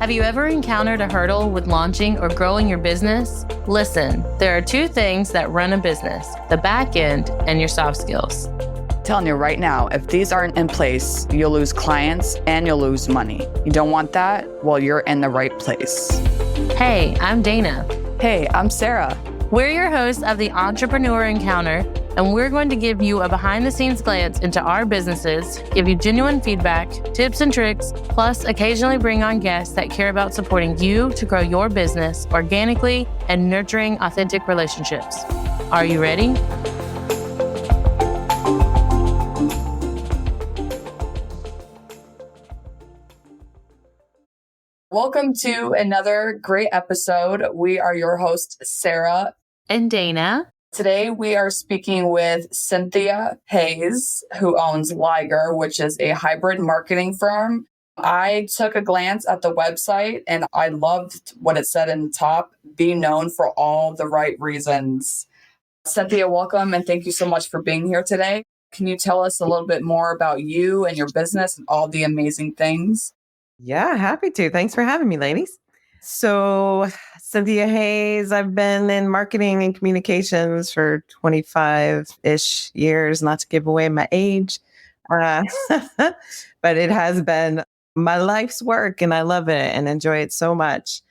Have you ever encountered a hurdle with launching or growing your business? Listen, there are two things that run a business, the back end and your soft skills. Telling you right now, if these aren't in place, you'll lose clients and you'll lose money. You don't want that? Well, you're in the right place. Hey, I'm Dana. Hey, I'm Sarah. We're your hosts of the Entrepreneur Encounter, and we're going to give you a behind-the-scenes glance into our businesses, give you genuine feedback, tips and tricks, plus occasionally bring on guests that care about supporting you to grow your business organically and nurturing authentic relationships. Are you ready? Welcome to another great episode. We are your hosts, Sarah and Dana. Today, we are speaking with Cynthia Hayes, who owns Liger, which is a hybrid marketing firm. I took a glance at the website and I loved what it said in the top, be known for all the right reasons. Cynthia, welcome and thank you so much for being here today. Can you tell us a little bit more about you and your business and all the amazing things? Yeah, happy to. Thanks for having me, ladies. So, Cynthia Hayes, I've been in marketing and communications for 25-ish years, not to give away my age, but it has been my life's work and I love it and enjoy it so much.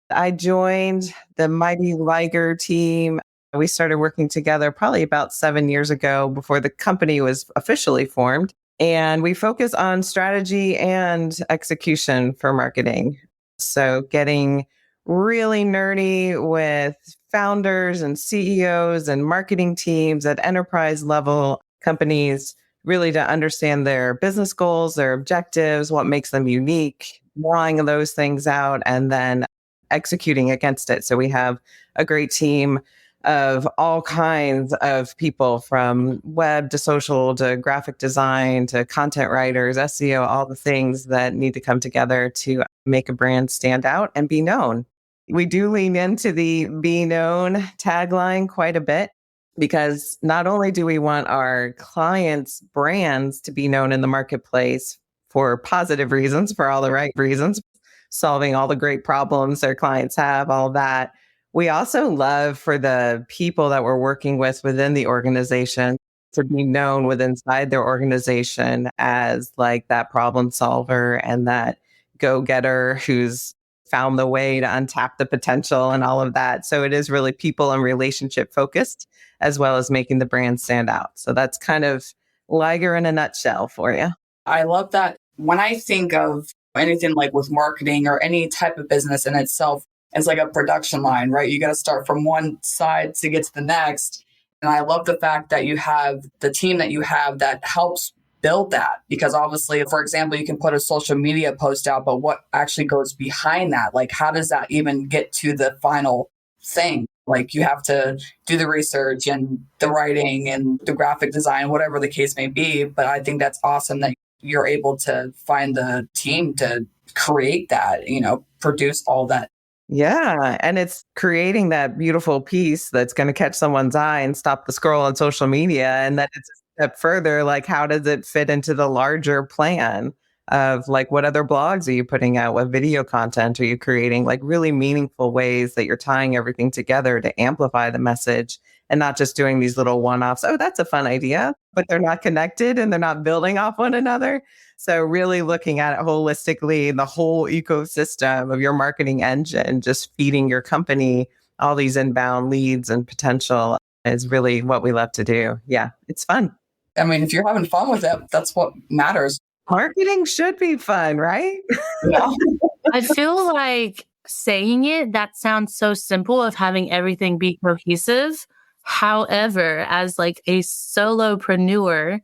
I joined the mighty Liger team. We started working together probably about 7 years ago before the company was officially formed. And we focus on strategy and execution for marketing. So getting really nerdy with founders and CEOs and marketing teams at enterprise level companies, really to understand their business goals, their objectives, what makes them unique, drawing those things out, and then executing against it. So we have a great team of all kinds of people, from web to social to graphic design to content writers, SEO, all the things that need to come together to make a brand stand out and be known. We do lean into the be known tagline quite a bit because not only do we want our clients' brands to be known in the marketplace for positive reasons, for all the right reasons, solving all the great problems their clients have, all that. We also love for the people that we're working with within the organization to be known inside their organization as like that problem solver and that go-getter who's found the way to untap the potential and all of that. So it is really people and relationship focused, as well as making the brand stand out. So that's kind of Liger in a nutshell for you. I love that. When I think of anything like with marketing or any type of business in itself, it's like a production line, right? You got to start from one side to get to the next. And I love the fact that you have the team that you have that helps build that. Because obviously, for example, you can put a social media post out, but what actually goes behind that? Like, how does that even get to the final thing? Like, you have to do the research and the writing and the graphic design, whatever the case may be. But I think that's awesome that you're able to find the team to create that, produce all that. Yeah. And it's creating that beautiful piece that's going to catch someone's eye and stop the scroll on social media. And then it's a step further, like, how does it fit into the larger plan of like, what other blogs are you putting out? What video content are you creating? Like really meaningful ways that you're tying everything together to amplify the message and not just doing these little one-offs. Oh, that's a fun idea, but they're not connected and they're not building off one another. So really looking at it holistically, the whole ecosystem of your marketing engine, just feeding your company all these inbound leads and potential is really what we love to do. Yeah, it's fun. I mean, if you're having fun with it, that's what matters. Marketing should be fun, right? Yeah. I feel like saying it, that sounds so simple of having everything be cohesive. However, as like a solopreneur,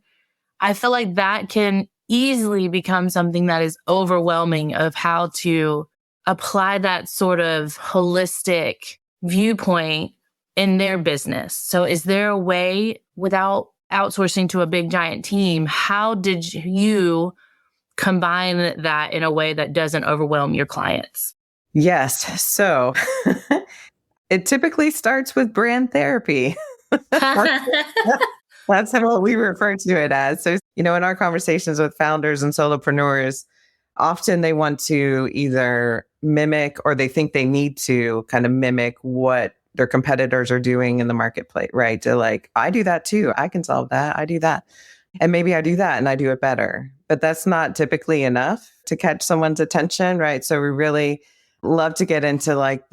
I feel like that can easily become something that is overwhelming of how to apply that sort of holistic viewpoint in their business. So is there a way, without outsourcing to a big giant team, how did you combine that in a way that doesn't overwhelm your clients? Yes. So it typically starts with brand therapy. That's what we refer to it as. So, in our conversations with founders and solopreneurs, often they want to either mimic, or they think they need to kind of mimic what their competitors are doing in the marketplace, right? To like, I do that too. I can solve that. I do that. And maybe I do that and I do it better. But that's not typically enough to catch someone's attention, right? So we really love to get into like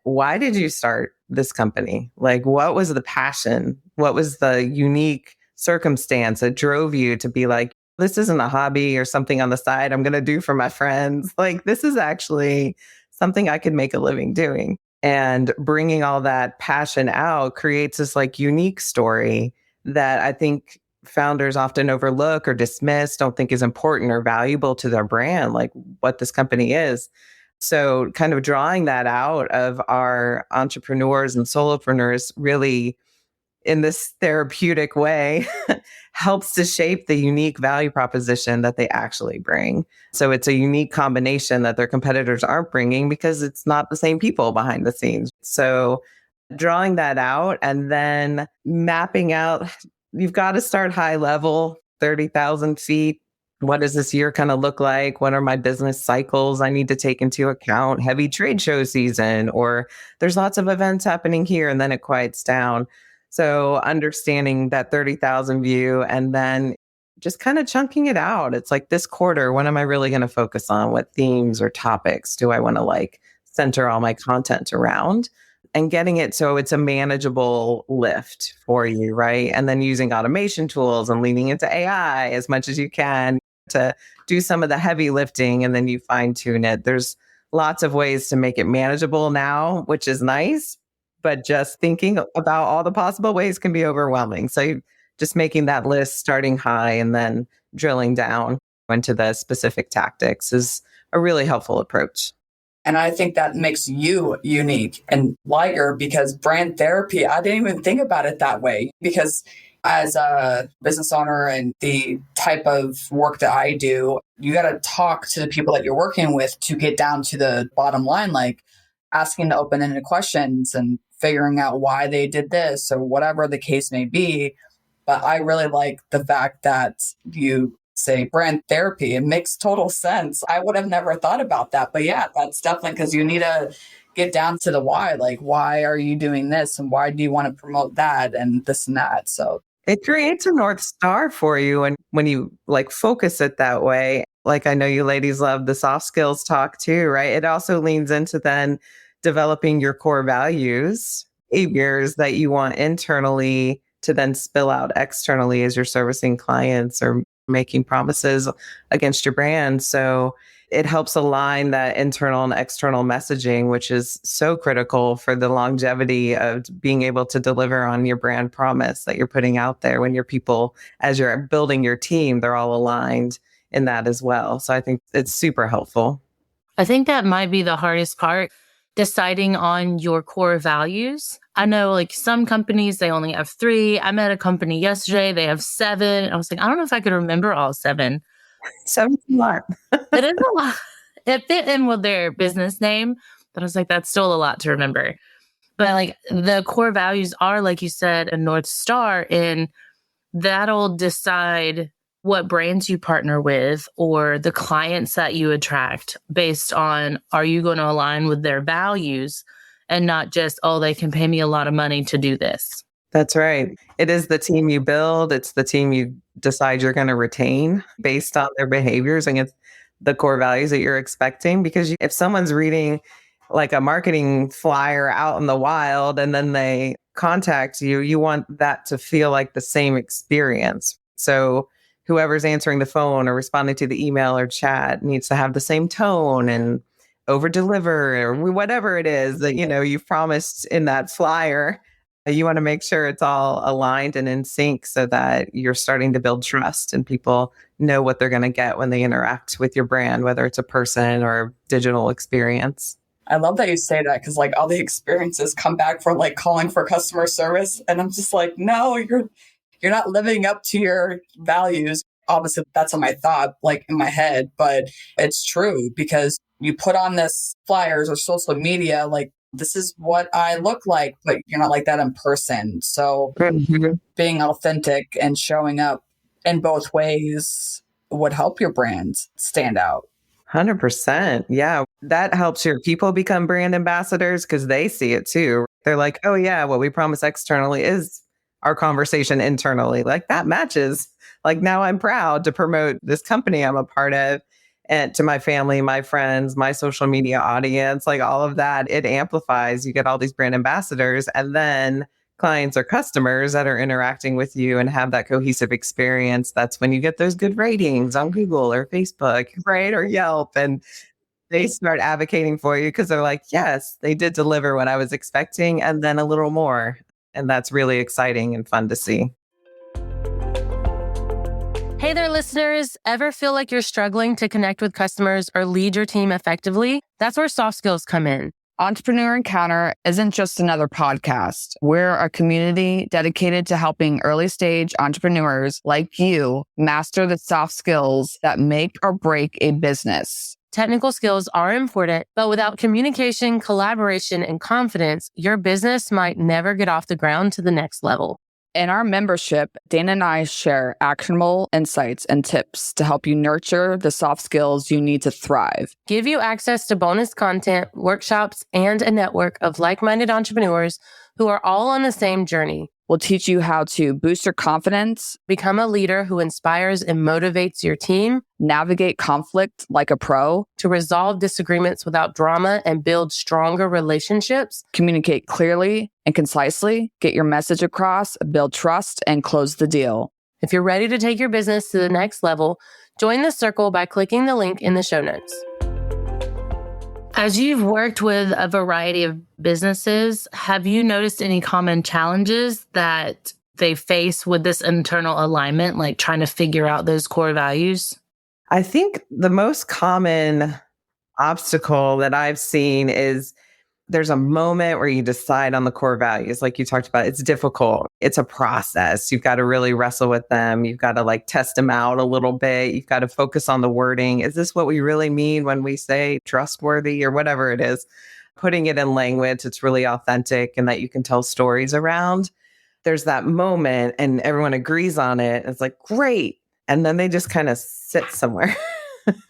why did you start this company? Like, what was the passion? What was the unique circumstance that drove you to be like, this isn't a hobby or something on the side I'm going to do for my friends. Like, this is actually something I could make a living doing. And bringing all that passion out creates this like unique story that I think founders often overlook or dismiss, don't think is important or valuable to their brand, like what this company is. So kind of drawing that out of our entrepreneurs and solopreneurs really in this therapeutic way helps to shape the unique value proposition that they actually bring. So it's a unique combination that their competitors aren't bringing because it's not the same people behind the scenes. So drawing that out and then mapping out, you've got to start high level, 30,000 feet. What does this year kind of look like? What are my business cycles I need to take into account? Heavy trade show season, or there's lots of events happening here and then it quiets down. So understanding that 30,000 view and then just kind of chunking it out. It's like this quarter, what am I really going to focus on? What themes or topics do I want to like center all my content around? And getting it so it's a manageable lift for you, right? And then using automation tools and leaning into AI as much as you can to do some of the heavy lifting, and then you fine tune it. There's lots of ways to make it manageable now, which is nice, but just thinking about all the possible ways can be overwhelming. So just making that list, starting high and then drilling down into the specific tactics is a really helpful approach. And I think that makes you unique and Liger, because brand therapy, I didn't even think about it that way, because as a business owner and the type of work that I do, you got to talk to the people that you're working with to get down to the bottom line, like asking the open-ended questions and figuring out why they did this or whatever the case may be. But I really like the fact that you say brand therapy. It makes total sense. I would have never thought about that. But yeah, that's definitely because you need to get down to the why. Like, why are you doing this? And why do you want to promote that and this and that? So it creates a North Star for you. And when you like focus it that way, like I know you ladies love the soft skills talk too, right? It also leans into then developing your core values, behaviors that you want internally to then spill out externally as you're servicing clients or making promises against your brand. So it helps align that internal and external messaging, which is so critical for the longevity of being able to deliver on your brand promise that you're putting out there. When your people, as you're building your team, they're all aligned in that as well. So I think it's super helpful. I think that might be the hardest part, deciding on your core values. I know like some companies, they only have 3. I met a company yesterday, they have 7. I was like, I don't know if I could remember all 7. 7's a lot. It is a lot. It fit in with their business name, but I was like, that's still a lot to remember. But like the core values are, like you said, a North Star, and that'll decide what brands you partner with or the clients that you attract based on, are you going to align with their values and not just, oh, they can pay me a lot of money to do this. That's right. It is the team you build. It's the team you decide you're going to retain based on their behaviors and it's the core values that you're expecting. Because if someone's reading like a marketing flyer out in the wild and then they contact you, you want that to feel like the same experience. So whoever's answering the phone or responding to the email or chat needs to have the same tone and over deliver or whatever it is that, you've promised in that flyer. You want to make sure it's all aligned and in sync so that you're starting to build trust and people know what they're going to get when they interact with your brand, whether it's a person or a digital experience. I love that you say that, because like all the experiences come back from like calling for customer service. And I'm just like, no, you're not living up to your values. Obviously, that's on my thought, like in my head, but it's true because you put on this flyers or social media, like, this is what I look like, but you're not like that in person. So being authentic and showing up in both ways would help your brand stand out. 100%. Yeah. That helps your people become brand ambassadors because they see it too. They're like, oh, yeah, what we promise externally is our conversation internally. Like that matches. Like now I'm proud to promote this company I'm a part of and to my family, my friends, my social media audience, like all of that. It amplifies. You get all these brand ambassadors and then clients or customers that are interacting with you and have that cohesive experience. That's when you get those good ratings on Google or Facebook, right? Or Yelp. And they start advocating for you because they're like, yes, they did deliver what I was expecting and then a little more. And that's really exciting and fun to see. Hey there, listeners. Ever feel like you're struggling to connect with customers or lead your team effectively? That's where soft skills come in. Entrepreneur Encounter isn't just another podcast. We're a community dedicated to helping early stage entrepreneurs like you master the soft skills that make or break a business. Technical skills are important, but without communication, collaboration, and confidence, your business might never get off the ground to the next level. In our membership, Dana and I share actionable insights and tips to help you nurture the soft skills you need to thrive. Give you access to bonus content, workshops, and a network of like-minded entrepreneurs who are all on the same journey. We'll teach you how to boost your confidence, Become a leader who inspires and motivates your team, navigate conflict like a pro, to resolve disagreements without drama and build stronger relationships, communicate clearly and concisely, get your message across, build trust, and close the deal. If you're ready to take your business to the next level, join the circle by clicking the link in the show notes. As you've worked with a variety of businesses, have you noticed any common challenges that they face with this internal alignment, like trying to figure out those core values? I think the most common obstacle that I've seen is there's a moment where you decide on the core values. Like you talked about, it's difficult. It's a process. You've got to really wrestle with them. You've got to like test them out a little bit. You've got to focus on the wording. Is this what we really mean when we say trustworthy or whatever it is? Putting it in language, it's really authentic and that you can tell stories around. There's that moment and everyone agrees on it. It's like, great. And then they just kind of sit somewhere.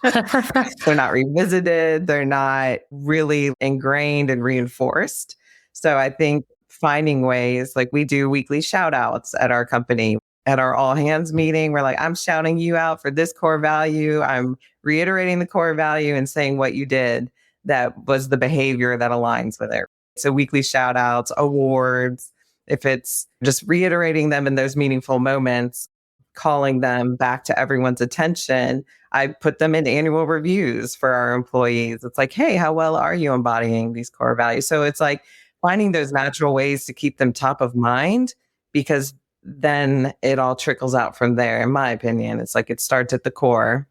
They're not revisited. They're not really ingrained and reinforced. So I think finding ways, like we do weekly shout outs at our company, at our all hands meeting, we're like, I'm shouting you out for this core value. I'm reiterating the core value and saying what you did that was the behavior that aligns with it. So weekly shout outs, awards, if it's just reiterating them in those meaningful moments, calling them back to everyone's attention. I put them in annual reviews for our employees. It's like, hey, how well are you embodying these core values? So it's like finding those natural ways to keep them top of mind, because then it all trickles out from there. In my opinion, it's like it starts at the core.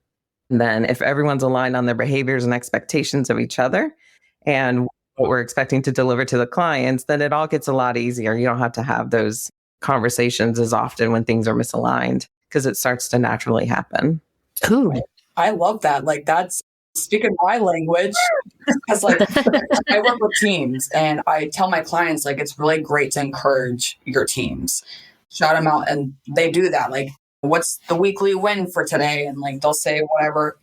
And then if everyone's aligned on their behaviors and expectations of each other and what we're expecting to deliver to the clients, then it all gets a lot easier. You don't have to have those conversations as often when things are misaligned because it starts to naturally happen. Ooh. I love that. Like that's speaking my language because like I work with teams and I tell my clients like it's really great to encourage your teams, shout them out, and they do that. Like, what's the weekly win for today? And like they'll say whatever,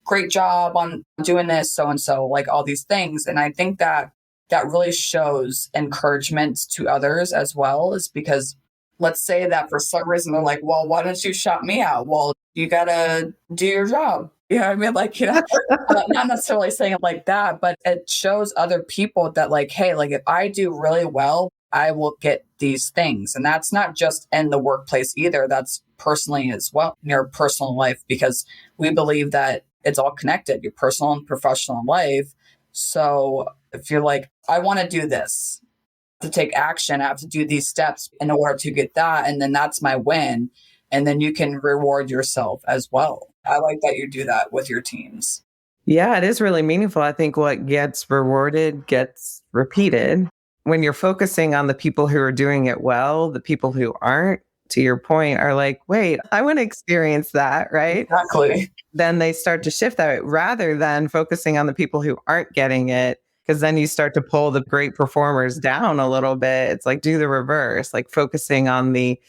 great job on doing this, so and so, like all these things. And I think that really shows encouragement to others as well, is because let's say that for some reason they're like, well, why don't you shout me out? Well, you got to do your job. You know what I mean? Like, not necessarily saying it like that, but it shows other people that like, hey, like if I do really well, I will get these things. And that's not just in the workplace either. That's personally as well, in your personal life, because we believe that it's all connected, your personal and professional life. So if you're like, I want to do this, to take action, I have to do these steps in order to get that. And then that's my win. And then you can reward yourself as well. I like that you do that with your teams. Yeah, it is really meaningful. I think what gets rewarded gets repeated. When you're focusing on the people who are doing it well, the people who aren't, to your point, are like, wait, I want to experience that, right? Exactly. Then they start to shift that rather than focusing on the people who aren't getting it, because then you start to pull the great performers down a little bit. It's like do the reverse, like focusing on the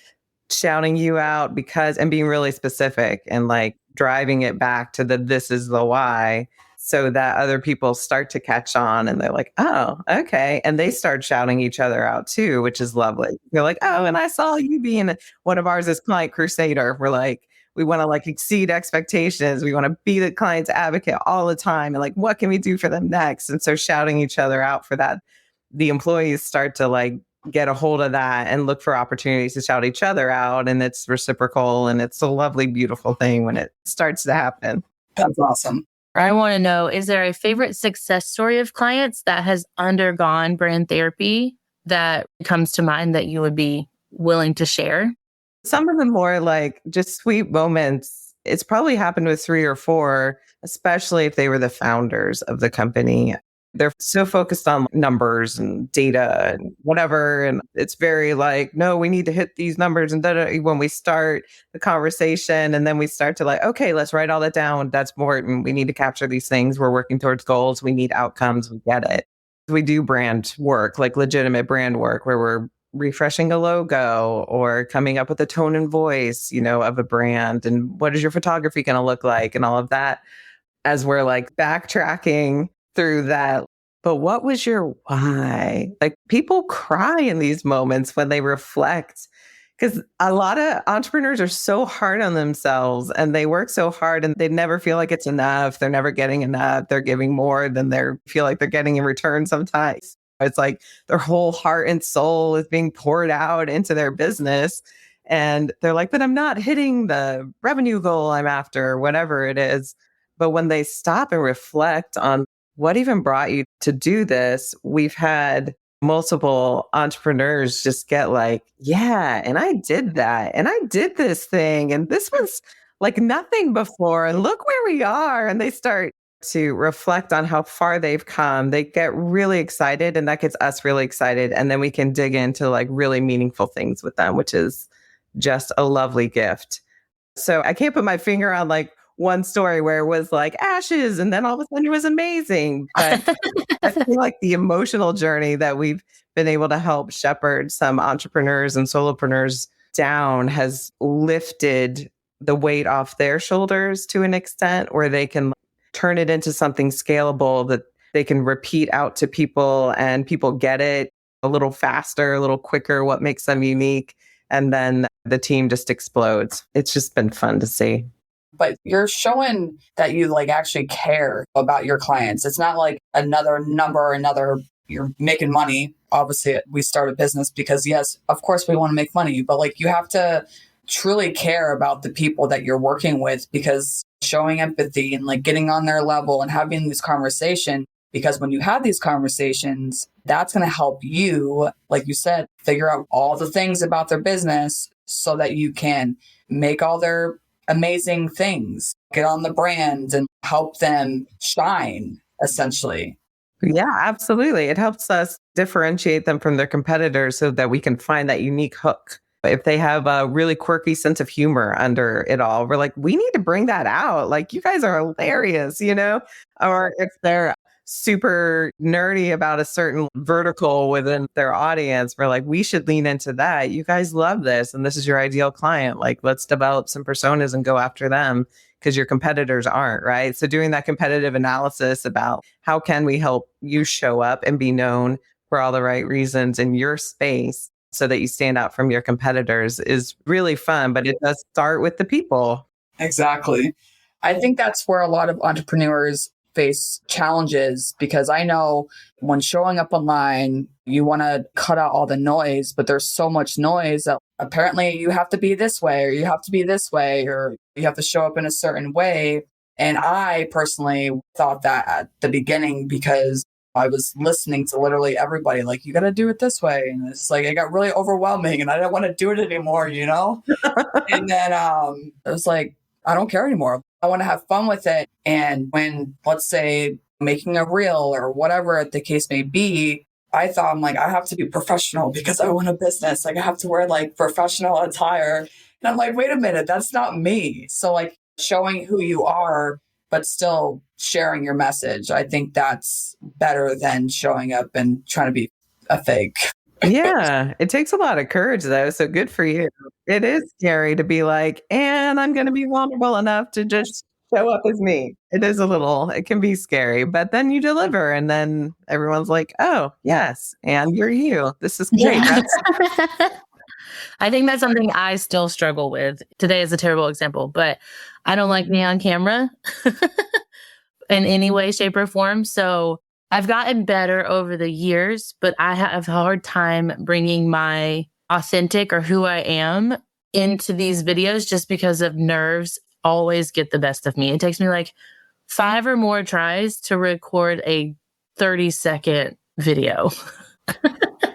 shouting you out because, and being really specific and like driving it back to this is the why, so that other people start to catch on and they're like, oh, okay. And they start shouting each other out too, which is lovely. You're like, oh, and I saw you being one of ours is Client Crusader. We're like, we want to like exceed expectations. We want to be the client's advocate all the time. And like, what can we do for them next? And so shouting each other out for that, the employees start to like get a hold of that and look for opportunities to shout each other out. And it's reciprocal. And it's a lovely, beautiful thing when it starts to happen. That's awesome. I want to know, is there a favorite success story of clients that has undergone brand therapy that comes to mind that you would be willing to share? Some of the more like just sweet moments, it's probably happened with 3 or 4, especially if they were the founders of the company. They're so focused on numbers and data and whatever. And it's very like, no, we need to hit these numbers. And when we start the conversation and then we start to like, okay, let's write all that down. That's important. We need to capture these things. We're working towards goals. We need outcomes. We get it. We do brand work, like legitimate brand work where we're refreshing a logo or coming up with a tone and voice, of a brand. And what is your photography going to look like and all of that as we're like backtracking through that. But what was your why? Like people cry in these moments when they reflect because a lot of entrepreneurs are so hard on themselves and they work so hard and they never feel like it's enough. They're never getting enough. They're giving more than they feel like they're getting in return sometimes. It's like their whole heart and soul is being poured out into their business. And they're like, but I'm not hitting the revenue goal I'm after, or whatever it is. But when they stop and reflect on what even brought you to do this, we've had multiple entrepreneurs just get like, yeah, and I did that. And I did this thing. And this was like nothing before. And look where we are. And they start to reflect on how far they've come. They get really excited and that gets us really excited. And then we can dig into like really meaningful things with them, which is just a lovely gift. So I can't put my finger on like one story where it was like ashes and then all of a sudden it was amazing. But I feel like the emotional journey that we've been able to help shepherd some entrepreneurs and solopreneurs down has lifted the weight off their shoulders to an extent where they can turn it into something scalable that they can repeat out to people and people get it a little faster, a little quicker, what makes them unique. And then the team just explodes. It's just been fun to see. But you're showing that you like actually care about your clients. It's not like another number, you're making money. Obviously, we start a business because yes, of course we want to make money, but like you have to truly care about the people that you're working with because showing empathy and like getting on their level and having this conversation, because when you have these conversations, that's going to help you, like you said, figure out all the things about their business so that you can make all their amazing things, get on the brand and help them shine, essentially. Yeah, absolutely. It helps us differentiate them from their competitors so that we can find that unique hook. If they have a really quirky sense of humor under it all, we're like, we need to bring that out. Like, you guys are hilarious, Or if they're super nerdy about a certain vertical within their audience, we're like, we should lean into that. You guys love this. And this is your ideal client. Like, let's develop some personas and go after them because your competitors aren't, right? So doing that competitive analysis about how can we help you show up and be known for all the right reasons in your space so that you stand out from your competitors is really fun, but it does start with the people. Exactly. I think that's where a lot of entrepreneurs face challenges because I know when showing up online, you want to cut out all the noise, but there's so much noise that apparently you have to be this way or you have to be this way or you have to show up in a certain way. And I personally thought that at the beginning because I was listening to literally everybody, like, you got to do it this way. And it's like, it got really overwhelming and I didn't want to do it anymore, And then it was like, I don't care anymore. I want to have fun with it. And when, let's say, making a reel or whatever the case may be, I thought, I'm like, I have to be professional because I own a business. Like, I have to wear like professional attire. And I'm like, wait a minute, that's not me. So like showing who you are, but still sharing your message. I think that's better than showing up and trying to be a fake. Yeah, it takes a lot of courage though. So good for you. It is scary to be like, and I'm going to be vulnerable enough to just show up as me. It can be scary, but then you deliver and then everyone's like, oh, yes. And you're you. This is great. Yeah. That's I think that's something I still struggle with. Today is a terrible example, but I don't like me on camera in any way, shape, or form. So I've gotten better over the years, but I have a hard time bringing my authentic or who I am into these videos just because of nerves always get the best of me. It takes me like 5 or more tries to record a 30-second video.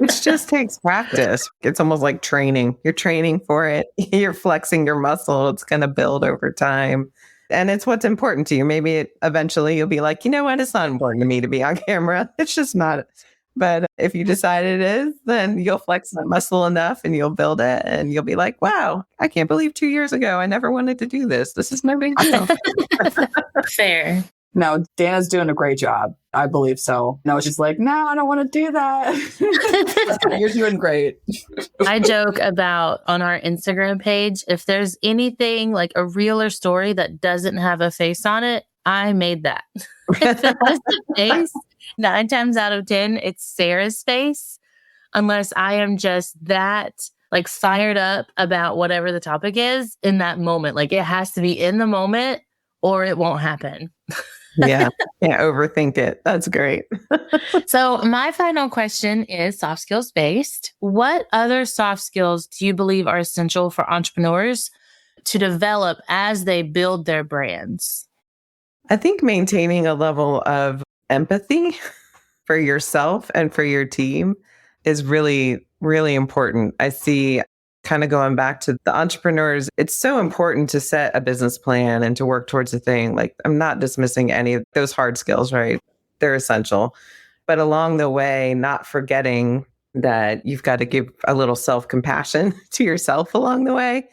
which just takes practice. It's almost like training. You're training for it. You're flexing your muscle. It's going to build over time. And it's what's important to you. Maybe eventually you'll be like, you know what? It's not important to me to be on camera. It's just not. But if you decide it is, then you'll flex that muscle enough and you'll build it. And you'll be like, wow, I can't believe 2 years ago I never wanted to do this. This is no big deal. Fair. No, Dana's doing a great job. I believe so. No, she's like, no, I don't want to do that. You're doing great. I joke about on our Instagram page, if there's anything like a reel or story that doesn't have a face on it, I made that. If it has a face, 9 times out of 10, it's Sarah's face, unless I am just that like fired up about whatever the topic is in that moment. Like it has to be in the moment or it won't happen. Yeah. Can't overthink it. That's great. So my final question is soft skills based. What other soft skills do you believe are essential for entrepreneurs to develop as they build their brands? I think maintaining a level of empathy for yourself and for your team is really, really important. I see kind of going back to the entrepreneurs, it's so important to set a business plan and to work towards a thing. Like I'm not dismissing any of those hard skills, right? They're essential. But along the way, not forgetting that you've got to give a little self-compassion to yourself along the way,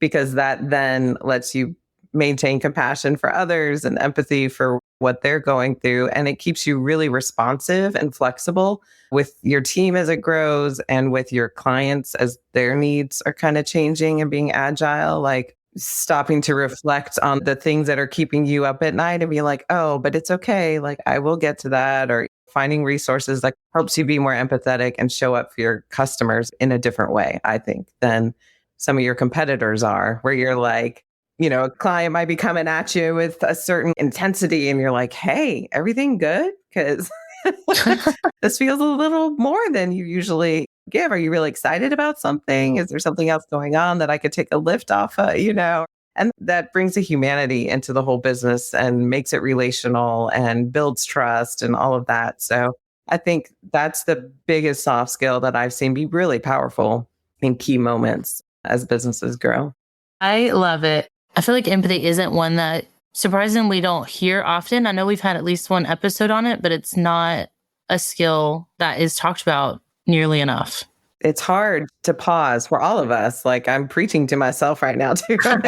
because that then lets you maintain compassion for others and empathy for what they're going through. And it keeps you really responsive and flexible with your team as it grows and with your clients as their needs are kind of changing and being agile, like stopping to reflect on the things that are keeping you up at night and be like, oh, but it's okay. Like I will get to that, or finding resources that helps you be more empathetic and show up for your customers in a different way, I think, than some of your competitors are, where you're like, you know, a client might be coming at you with a certain intensity and you're like, hey, everything good? Because this feels a little more than you usually give. Are you really excited about something? Is there something else going on that I could take a lift off of, you know? And that brings a humanity into the whole business and makes it relational and builds trust and all of that. So I think that's the biggest soft skill that I've seen be really powerful in key moments as businesses grow. I love it. I feel like empathy isn't one that surprisingly we don't hear often. I know we've had at least one episode on it, but it's not a skill that is talked about nearly enough. It's hard to pause for all of us. Like I'm preaching to myself right now too. It's hard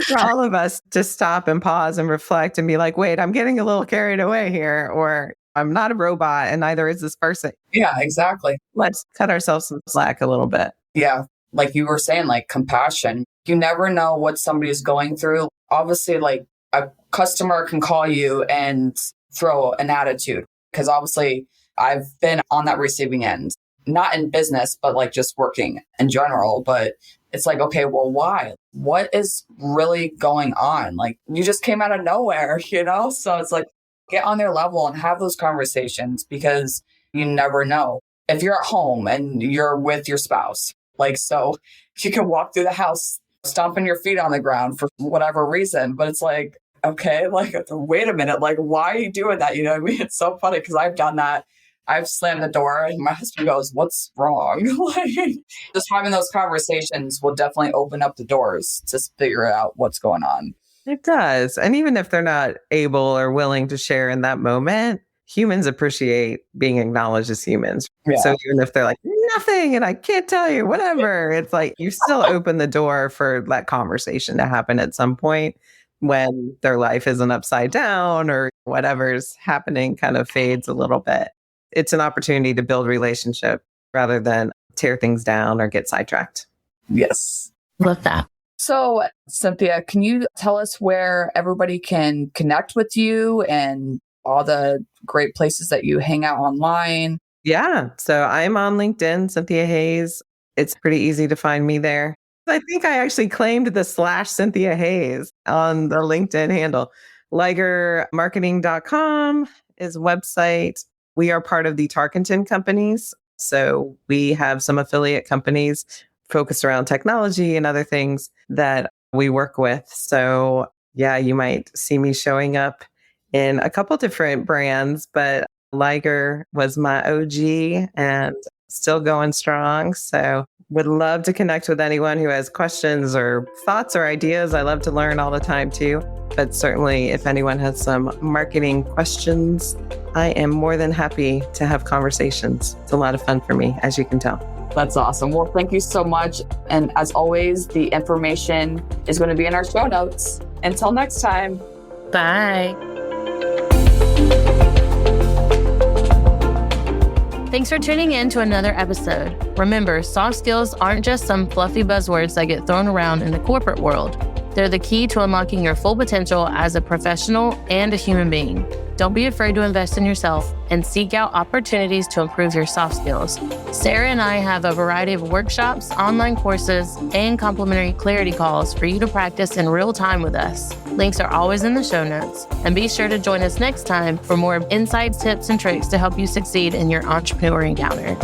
for all of us to stop and pause and reflect and be like, wait, I'm getting a little carried away here, or I'm not a robot and neither is this person. Yeah, exactly. Let's cut ourselves some slack a little bit. Yeah. Like you were saying, like compassion. You never know what somebody is going through. Obviously, like a customer can call you and throw an attitude, because obviously I've been on that receiving end, not in business, but like just working in general. But it's like, okay, well, why? What is really going on? Like you just came out of nowhere, you know? So it's like, get on their level and have those conversations, because you never know. If you're at home and you're with your spouse, like, so you can walk through the house stomping your feet on the ground for whatever reason. But it's like, okay, like, wait a minute, like, why are you doing that? You know what I mean? It's so funny because I've done that. I've slammed the door and my husband goes, what's wrong? Like, just having those conversations will definitely open up the doors to figure out what's going on. It does. And even if they're not able or willing to share in that moment, humans appreciate being acknowledged as humans. Yeah. So even if they're like, nothing, and I can't tell you, whatever, it's like you still open the door for that conversation to happen at some point when their life isn't upside down or whatever's happening kind of fades a little bit. It's an opportunity to build relationship rather than tear things down or get sidetracked. Yes. Love that. So, Cynthia, can you tell us where everybody can connect with you and all the great places that you hang out online? Yeah. So I'm on LinkedIn, Cynthia Hayes. It's pretty easy to find me there. I think I actually claimed the /Cynthia Hayes on the LinkedIn handle. Ligermarketing.com is a website. We are part of the Tarkenton companies. So we have some affiliate companies focused around technology and other things that we work with. So yeah, you might see me showing up in a couple different brands, but Liger was my OG and still going strong. So would love to connect with anyone who has questions or thoughts or ideas. I love to learn all the time too. But certainly if anyone has some marketing questions, I am more than happy to have conversations. It's a lot of fun for me, as you can tell. That's awesome. Well, thank you so much. And as always, the information is going to be in our show notes. Until next time. Bye. Thanks for tuning in to another episode. Remember, soft skills aren't just some fluffy buzzwords that get thrown around in the corporate world. They're the key to unlocking your full potential as a professional and a human being. Don't be afraid to invest in yourself and seek out opportunities to improve your soft skills. Sarah and I have a variety of workshops, online courses, and complimentary clarity calls for you to practice in real time with us. Links are always in the show notes. And be sure to join us next time for more insights, tips, and tricks to help you succeed in your entrepreneur encounter.